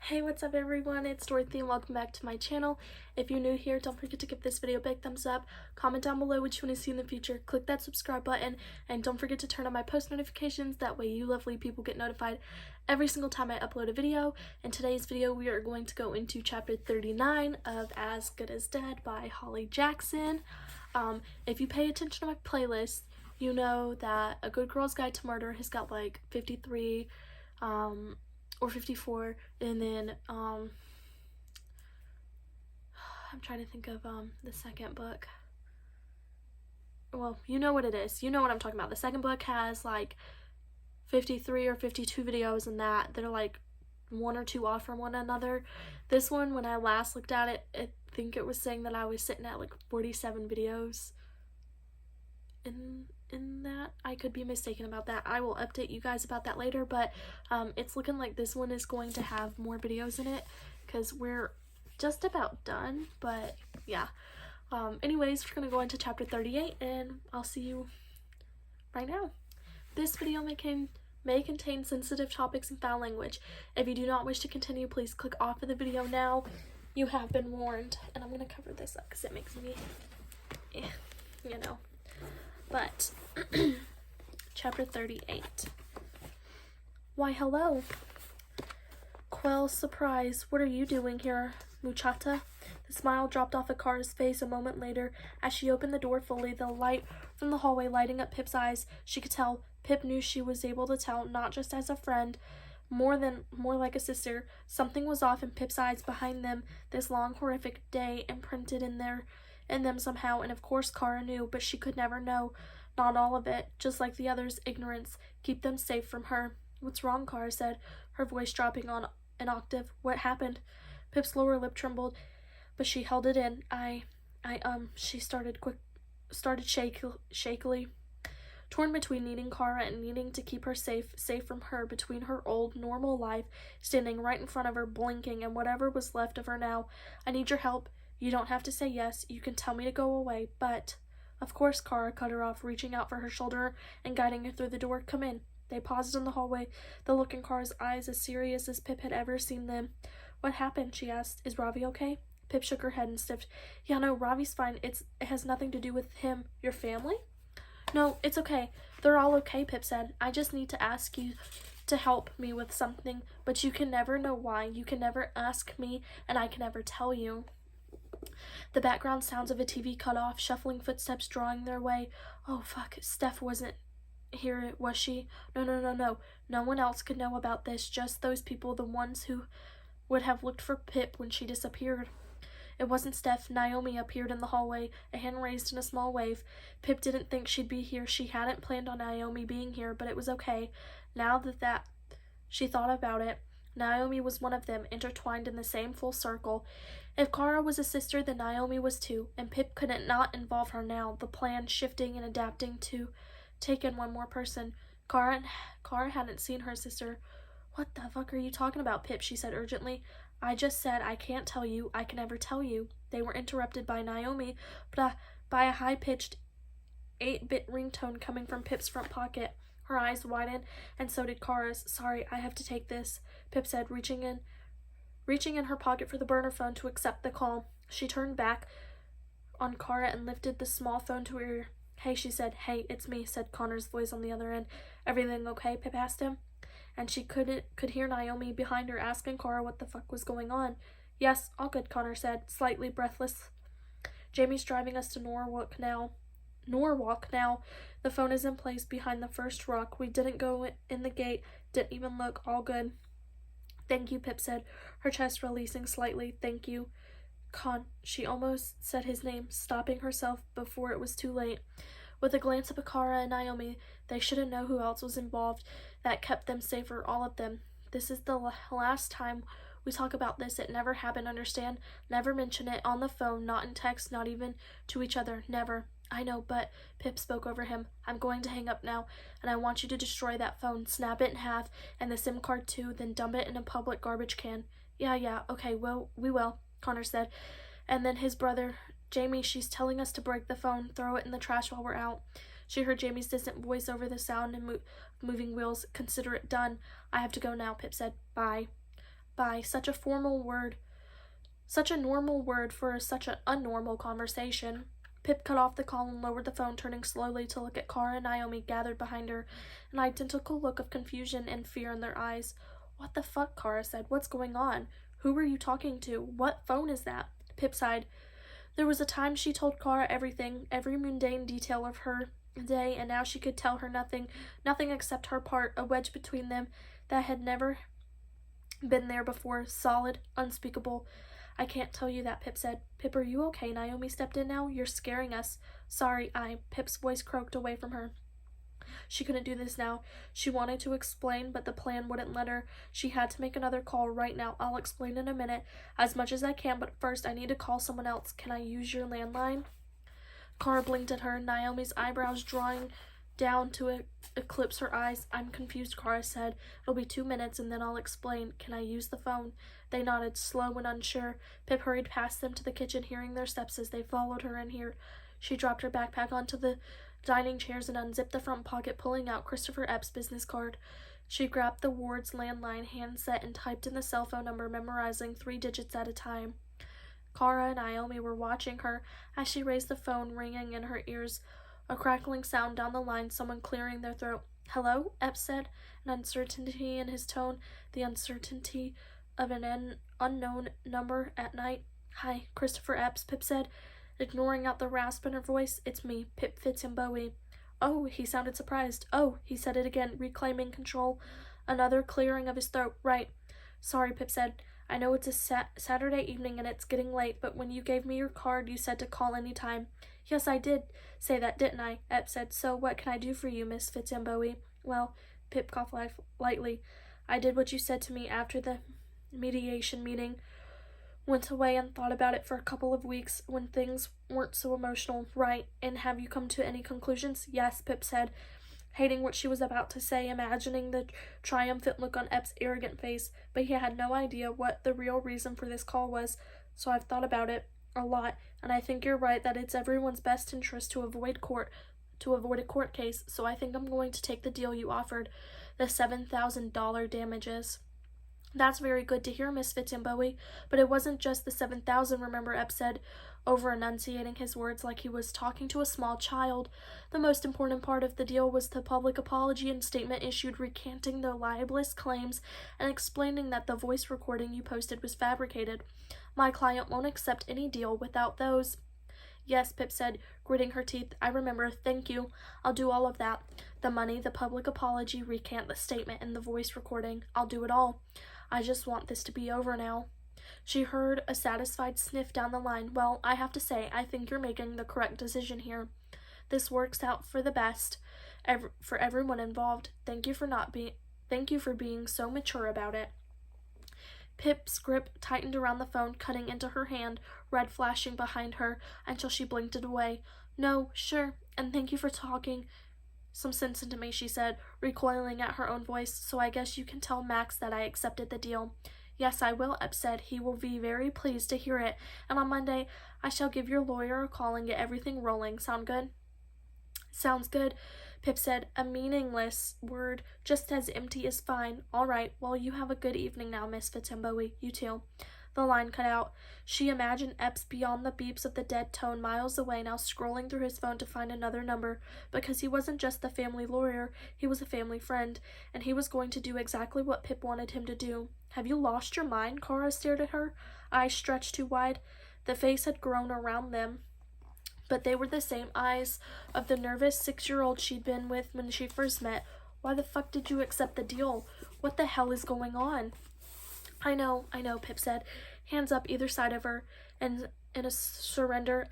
Hey, what's up everyone? It's Dorothy and welcome back to my channel. If you're new here, don't forget to give this video a big thumbs up, comment down below what you want to see in the future, click that subscribe button, and don't forget to turn on my post notifications. That way you lovely people get notified every single time I upload a video. In today's video, we are going to go into chapter 39 of As Good as Dead by Holly Jackson. If you pay attention to my playlist, you know that A Good Girl's Guide to Murder has got like 53, or 54, and then I'm trying to think of the second book. Well, you know what it is. You know what I'm talking about. The second book has like 53 or 52 videos, and they're like one or two off from one another. This one, when I last looked at it, I think it was saying that I was sitting at like 47 videos in that. I could be mistaken about that. I will update you guys about that later, but it's looking like this one is going to have more videos in it because we're just about done. But yeah, anyways, we're gonna go into chapter 38 and I'll see you right now. This video may contain sensitive topics and foul language. If you do not wish to continue, please click off of the video now. You have been warned. And I'm gonna cover this up because it makes me, you know. But chapter 38. Why, hello. Quel's surprise. What are you doing here, muchacha? The smile dropped off Akara's face a moment later. As she opened the door fully, the light from the hallway lighting up Pip's eyes. She could tell. Pip knew she was able to tell, not just as a friend, more like a sister. Something was off in Pip's eyes behind them. This long, horrific day imprinted in them somehow, and of course Kara knew, but she could never know. Not all of it, just like the others' ignorance. Keep them safe from her. What's wrong, Kara said, her voice dropping on an octave. What happened? Pip's lower lip trembled, but she held it in. She started shakily. Torn between needing Kara and needing to keep her safe from her, between her old, normal life, standing right in front of her, blinking, and whatever was left of her now. I need your help. You don't have to say yes. You can tell me to go away, but... Of course, Kara cut her off, reaching out for her shoulder and guiding her through the door. Come in. They paused in the hallway, the look in Kara's eyes as serious as Pip had ever seen them. What happened? She asked. Is Ravi okay? Pip shook her head and sniffed. Yeah, no, Ravi's fine. It has nothing to do with him. Your family? No, it's okay. They're all okay, Pip said. I just need to ask you to help me with something, but you can never know why. You can never ask me, and I can never tell you. The background sounds of a TV cut off, shuffling footsteps drawing their way. Oh, fuck. Steph wasn't here, was she? No. No one else could know about this. Just those people, the ones who would have looked for Pip when she disappeared. It wasn't Steph. Naomi appeared in the hallway, a hand raised in a small wave. Pip didn't think she'd be here. She hadn't planned on Naomi being here, but it was okay. Now that she thought about it, Naomi was one of them, intertwined in the same full circle. If Kara was a sister, then Naomi was too, and Pip couldn't not involve her now, the plan shifting and adapting to take in one more person. Kara hadn't seen her sister. What the fuck are you talking about, Pip? She said urgently. I just said I can't tell you. I can never tell you. They were interrupted by Naomi, but by a high-pitched 8-bit ringtone coming from Pip's front pocket. Her eyes widened, and so did Kara's. Sorry, I have to take this, Pip said, reaching in her pocket for the burner phone to accept the call. She turned back on Kara and lifted the small phone to her ear. Hey, she said. Hey, it's me, said Connor's voice on the other end. Everything okay? Pip asked him. And she could hear Naomi behind her asking Kara what the fuck was going on. Yes, all good, Connor said, slightly breathless. Jamie's driving us to Norwalk now. The phone is in place behind the first rock. We didn't go in the gate, didn't even look. All good. Thank you, Pip said, her chest releasing slightly. Thank you. She almost said his name, stopping herself before it was too late. With a glance at Kara and Naomi, they shouldn't know who else was involved. That kept them safer, all of them. This is the last time we talk about this. It never happened, understand? Never mention it on the phone, not in text, not even to each other. Never. I know, but Pip spoke over him. I'm going to hang up now, and I want you to destroy that phone, snap it in half, and the SIM card too, then dump it in a public garbage can. Yeah, okay, well, we will, Connor said. And then his brother, Jamie, she's telling us to break the phone, throw it in the trash while we're out. She heard Jamie's distant voice over the sound and moving wheels. Consider it done. I have to go now, Pip said. Bye. Bye. Such a formal word. Such a normal word for such an unnormal conversation. Pip cut off the call and lowered the phone, turning slowly to look at Kara and Naomi gathered behind her, an identical look of confusion and fear in their eyes. What the fuck, Kara said. What's going on? Who were you talking to? What phone is that? Pip sighed. There was a time she told Kara everything, every mundane detail of her day, and now she could tell her nothing except her part, a wedge between them that had never been there before, solid, unspeakable. I can't tell you that, Pip said. Pip, are you okay? Naomi stepped in now. You're scaring us. Sorry, Pip's voice croaked away from her. She couldn't do this now. She wanted to explain, but the plan wouldn't let her. She had to make another call right now. I'll explain in a minute, as much as I can, but first I need to call someone else. Can I use your landline? Kara blinked at her, Naomi's eyebrows drawing down to eclipse her eyes. I'm confused, Kara said. It'll be 2 minutes and then I'll explain. Can I use the phone? They nodded, slow and unsure. Pip hurried past them to the kitchen, hearing their steps as they followed her in here. She dropped her backpack onto the dining chairs and unzipped the front pocket, pulling out Christopher Epps' business card. She grabbed the ward's landline handset and typed in the cell phone number, memorizing 3 digits at a time. Kara and Naomi were watching her as she raised the phone, ringing in her ears. A crackling sound down the line, someone clearing their throat. Hello? Epps said, an uncertainty in his tone, the uncertainty of an unknown number at night. Hi, Christopher Epps, Pip said, ignoring out the rasp in her voice. It's me, Pip Fitzbowie. Oh, he sounded surprised. Oh, he said it again, reclaiming control. Another clearing of his throat. Right. Sorry, Pip said. I know it's a Saturday evening and it's getting late, but when you gave me your card, you said to call any time. Yes, I did say that, didn't I? Epps said. So what can I do for you, Miss Fitzbowie? Well, Pip coughed lightly. I did what you said to me after the mediation meeting. Went away and thought about it for a couple of weeks when things weren't so emotional. Right. And have you come to any conclusions? Yes, Pip said, hating what she was about to say, imagining the triumphant look on Epps' arrogant face, but he had no idea what the real reason for this call was. So I've thought about it a lot, and I think you're right that it's everyone's best interest to avoid a court case, so I think I'm going to take the deal you offered, the $7,000 damages. That's very good to hear, Miss Fitzbowie, but it wasn't just the $7,000, remember, Epps said, over-enunciating his words like he was talking to a small child. The most important part of the deal was the public apology and statement issued recanting the libelous claims and explaining that the voice recording you posted was fabricated. My client won't accept any deal without those. Yes, Pip said, gritting her teeth. I remember. Thank you. I'll do all of that. The money, the public apology, recant the statement, and the voice recording. I'll do it all. I just want this to be over now. She heard a satisfied sniff down the line. Well, I have to say, I think you're making the correct decision here. This works out for the best for everyone involved. Thank you for being so mature about it. Pip's grip tightened around the phone, cutting into her hand, red flashing behind her, until she blinked it away. No, sure, and thank you for talking some sense into me, she said, recoiling at her own voice. So I guess you can tell Max that I accepted the deal. Yes, I will, Epps said. He will be very pleased to hear it, and on Monday I shall give your lawyer a call and get everything rolling. Sound good? Sounds good, Pip said, a meaningless word, just as empty as fine. All right, well, you have a good evening now, Miss Fitzbowie. You too. The line cut out. She imagined Epps beyond the beeps of the dead tone, miles away, now scrolling through his phone to find another number, because he wasn't just the family lawyer, he was a family friend, and he was going to do exactly what Pip wanted him to do. Have you lost your mind? Kara stared at her, eyes stretched too wide. The face had grown around them, but they were the same eyes of the nervous 6-year-old she'd been with when she first met. Why the fuck did you accept the deal? What the hell is going on? I know, Pip said, hands up either side of her, and in a surrender.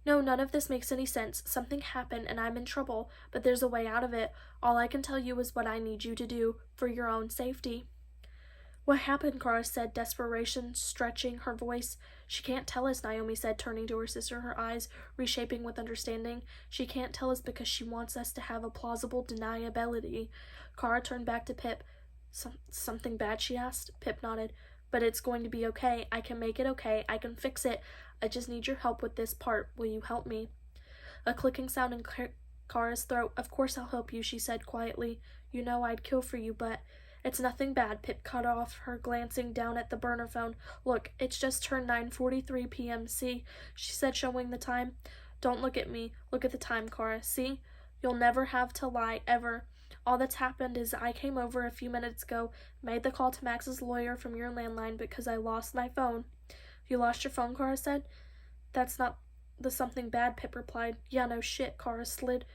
No, none of this makes any sense. Something happened, and I'm in trouble, but there's a way out of it. All I can tell you is what I need you to do, for your own safety. What happened? Kara said, desperation stretching her voice. She can't tell us, Naomi said, turning to her sister, her eyes reshaping with understanding. She can't tell us because she wants us to have a plausible deniability. Kara turned back to Pip. Something bad, she asked. Pip nodded. But it's going to be okay. I can make it okay. I can fix it. I just need your help with this part. Will you help me? A clicking sound in Kara's throat. Of course I'll help you, she said quietly. You know I'd kill for you, but... It's nothing bad, Pip cut off her, glancing down at the burner phone. Look, it's just turned 9:43 p.m. See? She said, showing the time. Don't look at me. Look at the time, Kara. See? You'll never have to lie, ever. All that's happened is I came over a few minutes ago, made the call to Max's lawyer from your landline because I lost my phone. You lost your phone, Kara said. That's not the something bad, Pip replied. Yeah, no shit, Kara slid.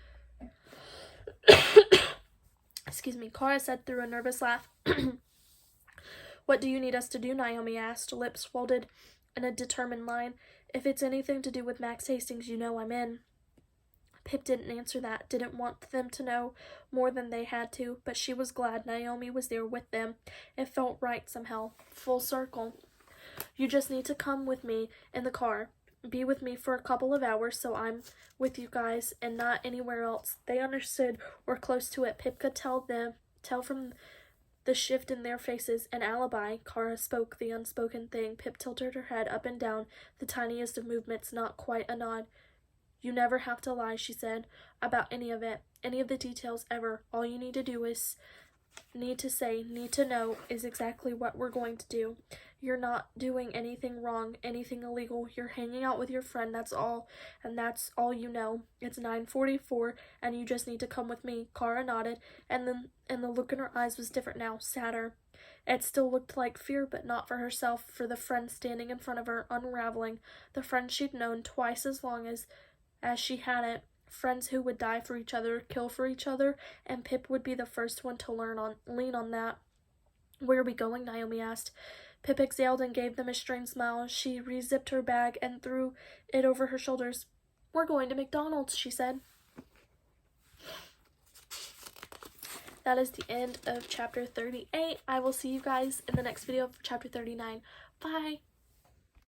Excuse me, Kara said through a nervous laugh. What do you need us to do, Naomi asked, lips folded in a determined line. If it's anything to do with Max Hastings, you know I'm in. Pip didn't answer that, didn't want them to know more than they had to, but she was glad Naomi was there with them. It felt right somehow, full circle. You just need to come with me in the car. Be with me for a couple of hours so I'm with you guys and not anywhere else. They understood, or close to it. Pip could tell from the shift in their faces. An alibi. Kara spoke the unspoken thing. Pip tilted her head up and down, the tiniest of movements, not quite a nod. You never have to lie, she said, about any of it, any of the details ever. All you need to do is need to know is exactly what we're going to do. You're not doing anything wrong, anything illegal. You're hanging out with your friend, that's all. And that's all you know. It's 9:44, and you just need to come with me. Kara nodded, and the look in her eyes was different now, sadder. It still looked like fear, but not for herself, for the friend standing in front of her, unraveling. The friend she'd known twice as long as she hadn't. Friends who would die for each other, kill for each other, and Pip would be the first one to lean on that. Where are we going? Naomi asked. Pip exhaled and gave them a strained smile. She re-zipped her bag and threw it over her shoulders. We're going to McDonald's, she said. That is the end of chapter 38. I will see you guys in the next video for chapter 39. Bye!